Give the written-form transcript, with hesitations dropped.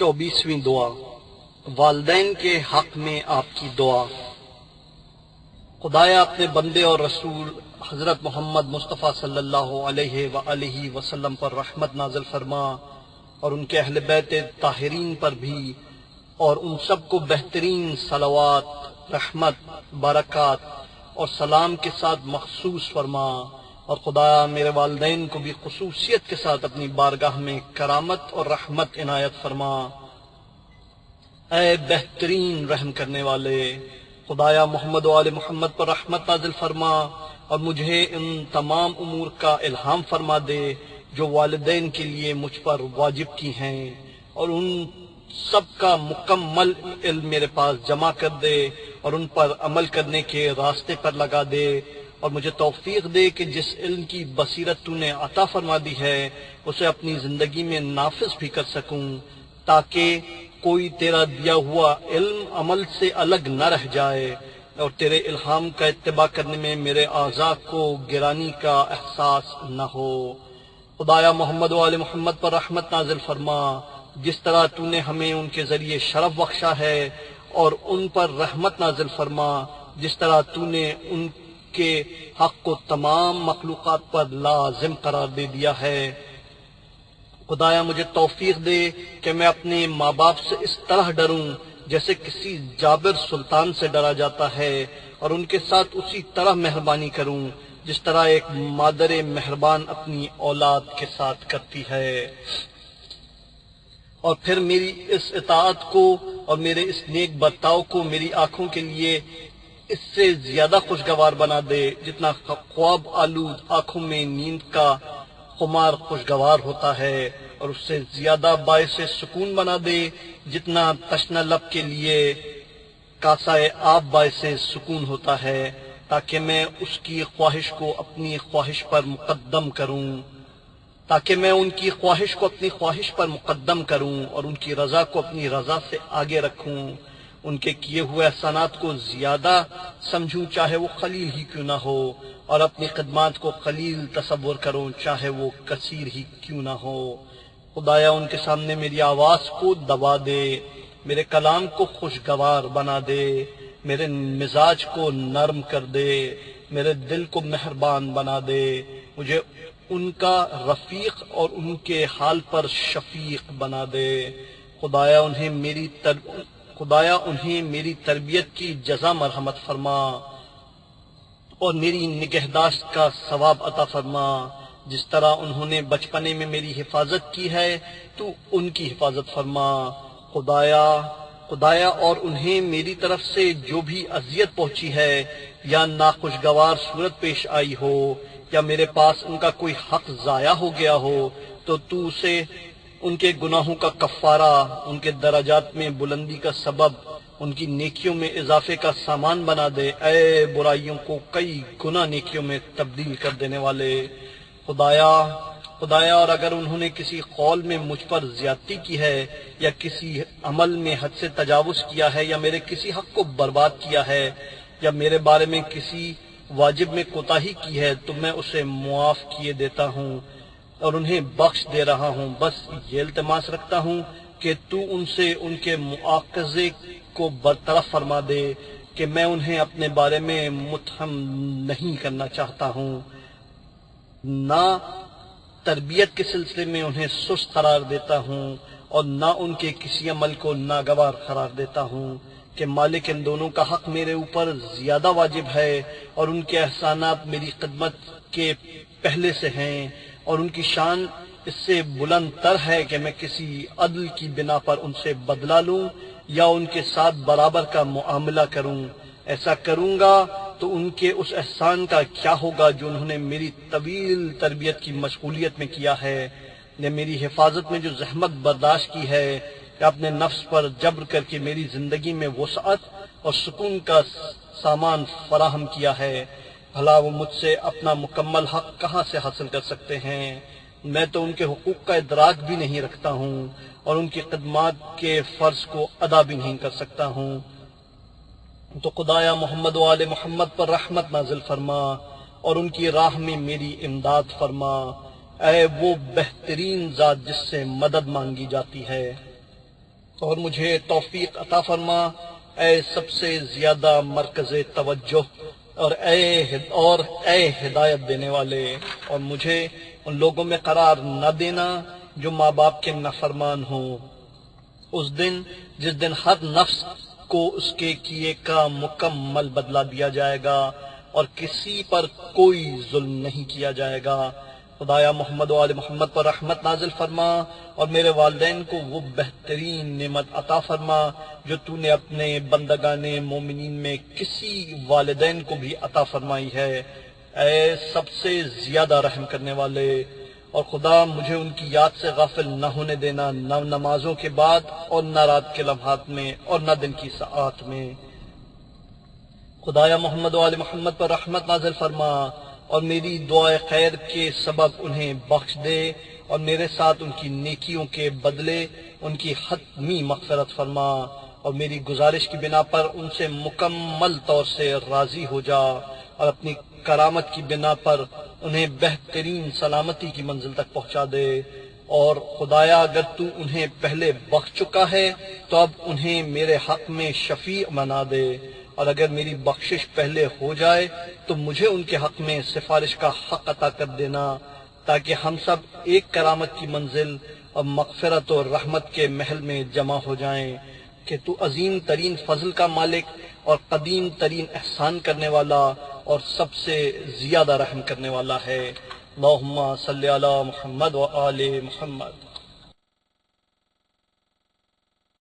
24ویں دعا، والدین کے حق میں آپ کی دعا۔ خدایا اپنے بندے اور رسول حضرت محمد مصطفیٰ صلی اللہ علیہ وآلہ وسلم پر رحمت نازل فرما، اور ان کے اہل بیت طاہرین پر بھی، اور ان سب کو بہترین صلوات، رحمت، برکات اور سلام کے ساتھ مخصوص فرما، اور خدایا میرے والدین کو بھی خصوصیت کے ساتھ اپنی بارگاہ میں کرامت اور رحمت عنایت فرما۔ اے بہترین رحم کرنے والے، خدایا محمد و آل محمد پر رحمت نازل فرما، اور مجھے ان تمام امور کا الہام فرما دے جو والدین کے لیے مجھ پر واجب کی ہیں، اور ان سب کا مکمل علم میرے پاس جمع کر دے، اور ان پر عمل کرنے کے راستے پر لگا دے، اور مجھے توفیق دے کہ جس علم کی بصیرت تو نے عطا فرما دی ہے اسے اپنی زندگی میں نافذ بھی کر سکوں، تاکہ کوئی تیرا دیا ہوا علم عمل سے الگ نہ رہ جائے، اور تیرے الہام کا اتباع کرنے میں میرے اعضاء کو گرانی کا احساس نہ ہو۔ خدایا محمد و آل محمد پر رحمت نازل فرما، جس طرح تو نے ہمیں ان کے ذریعے شرف بخشا ہے، اور ان پر رحمت نازل فرما جس طرح تو نے ان کے حق کو تمام مخلوقات پر لازم قرار دے دیا ہے۔ خدایا مجھے توفیق دے کہ میں اپنے ماں باپ سے اس طرح ڈروں جیسے کسی جابر سلطان سے ڈرا جاتا ہے، اور ان کے ساتھ اسی طرح مہربانی کروں جس طرح ایک مادر مہربان اپنی اولاد کے ساتھ کرتی ہے، اور پھر میری اس اطاعت کو اور میرے اس نیک برتاؤ کو میری آنکھوں کے لیے اس سے زیادہ خوشگوار بنا دے جتنا خواب آلود آنکھوں میں نیند کا خمار خوشگوار ہوتا ہے، اور اس سے زیادہ باعث سکون بنا دے جتنا تشنہ لب کے لیے کاسائے آب باعث سکون ہوتا ہے، تاکہ میں اس کی خواہش کو اپنی خواہش پر مقدم کروں، اور ان کی رضا کو اپنی رضا سے آگے رکھوں، ان کے کیے ہوئے احسانات کو زیادہ سمجھوں چاہے وہ قلیل ہی کیوں نہ ہو، اور اپنی خدمات کو قلیل تصور کروں چاہے وہ کثیر ہی کیوں نہ ہو۔ خدایا ان کے سامنے میری آواز کو دبا دے، میرے کلام کو خوشگوار بنا دے، میرے مزاج کو نرم کر دے، میرے دل کو مہربان بنا دے، مجھے ان کا رفیق اور ان کے حال پر شفیق بنا دے۔ خدایا انہیں میری تربیت کی جزا مرحمت فرما، اور میری نگہداشت کا ثواب عطا فرما، جس طرح انہوں نے بچپنے میں میری حفاظت کی ہے تو ان کی حفاظت فرما۔ خدایا اور انہیں میری طرف سے جو بھی اذیت پہنچی ہے یا ناخوشگوار صورت پیش آئی ہو، یا میرے پاس ان کا کوئی حق ضائع ہو گیا ہو، تو اسے ان کے گناہوں کا کفارہ، ان کے درجات میں بلندی کا سبب، ان کی نیکیوں میں اضافے کا سامان بنا دے، اے برائیوں کو کئی گنا نیکیوں میں تبدیل کر دینے والے۔ خدایا اور اگر انہوں نے کسی قول میں مجھ پر زیادتی کی ہے، یا کسی عمل میں حد سے تجاوز کیا ہے، یا میرے کسی حق کو برباد کیا ہے، یا میرے بارے میں کسی واجب میں کوتاہی کی ہے، تو میں اسے معاف کیے دیتا ہوں اور انہیں بخش دے رہا ہوں۔ بس یہ التماس رکھتا ہوں کہ تو ان سے ان کے مواخذے کو برطرف فرما دے، کہ میں انہیں اپنے بارے میں متہم نہیں کرنا چاہتا ہوں، نہ تربیت کے سلسلے میں انہیں سست قرار دیتا ہوں، اور نہ ان کے کسی عمل کو ناگوار قرار دیتا ہوں، کہ مالک ان دونوں کا حق میرے اوپر زیادہ واجب ہے، اور ان کے احسانات میری خدمت کے پہلے سے ہیں، اور ان کی شان اس سے بلند تر ہے کہ میں کسی عدل کی بنا پر ان سے بدلہ لوں یا ان کے ساتھ برابر کا معاملہ کروں۔ ایسا کروں گا تو ان کے اس احسان کا کیا ہوگا جو انہوں نے میری طویل تربیت کی مشغولیت میں کیا ہے، نے میری حفاظت میں جو زحمت برداشت کی ہے، کہ اپنے نفس پر جبر کر کے میری زندگی میں وسعت اور سکون کا سامان فراہم کیا ہے۔ بھلا وہ مجھ سے اپنا مکمل حق کہاں سے حاصل کر سکتے ہیں؟ میں تو ان کے حقوق کا ادراک بھی نہیں رکھتا ہوں، اور ان کی خدمات کے فرض کو ادا بھی نہیں کر سکتا ہوں۔ تو خدایا محمد و آل محمد پر رحمت نازل فرما، اور ان کی راہ میں میری امداد فرما، اے وہ بہترین ذات جس سے مدد مانگی جاتی ہے۔ اور مجھے توفیق عطا فرما اے سب سے زیادہ مرکز توجہ، اور اے ہدایت دینے والے، اور مجھے ان لوگوں میں قرار نہ دینا جو ماں باپ کے نافرمان ہوں۔ اس دن جس دن ہر نفس کو اس کے کیے کا مکمل بدلہ دیا جائے گا اور کسی پر کوئی ظلم نہیں کیا جائے گا۔ خدایا محمد و آل محمد پر رحمت نازل فرما، اور میرے والدین کو وہ بہترین نعمت عطا فرما جو تو نے اپنے بندگان مومنین میں کسی والدین کو بھی عطا فرمائی ہے، اے سب سے زیادہ رحم کرنے والے۔ اور خدا مجھے ان کی یاد سے غافل نہ ہونے دینا، نہ نمازوں کے بعد اور نہ رات کے لمحات میں اور نہ دن کی ساعات میں۔ خدایا محمد و آل محمد پر رحمت نازل فرما، اور میری دعائے خیر کے سبب انہیں بخش دے، اور میرے ساتھ ان کی نیکیوں کے بدلے ان کی حتمی مغفرت فرما، اور میری گزارش کی بنا پر ان سے مکمل طور سے راضی ہو جا، اور اپنی کرامت کی بنا پر انہیں بہترین سلامتی کی منزل تک پہنچا دے۔ اور خدایا اگر تو انہیں پہلے بخش چکا ہے تو اب انہیں میرے حق میں شفیع بنا دے، اور اگر میری بخشش پہلے ہو جائے تو مجھے ان کے حق میں سفارش کا حق عطا کر دینا، تاکہ ہم سب ایک کرامت کی منزل اور مغفرت اور رحمت کے محل میں جمع ہو جائیں، کہ تو عظیم ترین فضل کا مالک اور قدیم ترین احسان کرنے والا اور سب سے زیادہ رحم کرنے والا ہے۔ اللہم صلی علی محمد و آل محمد۔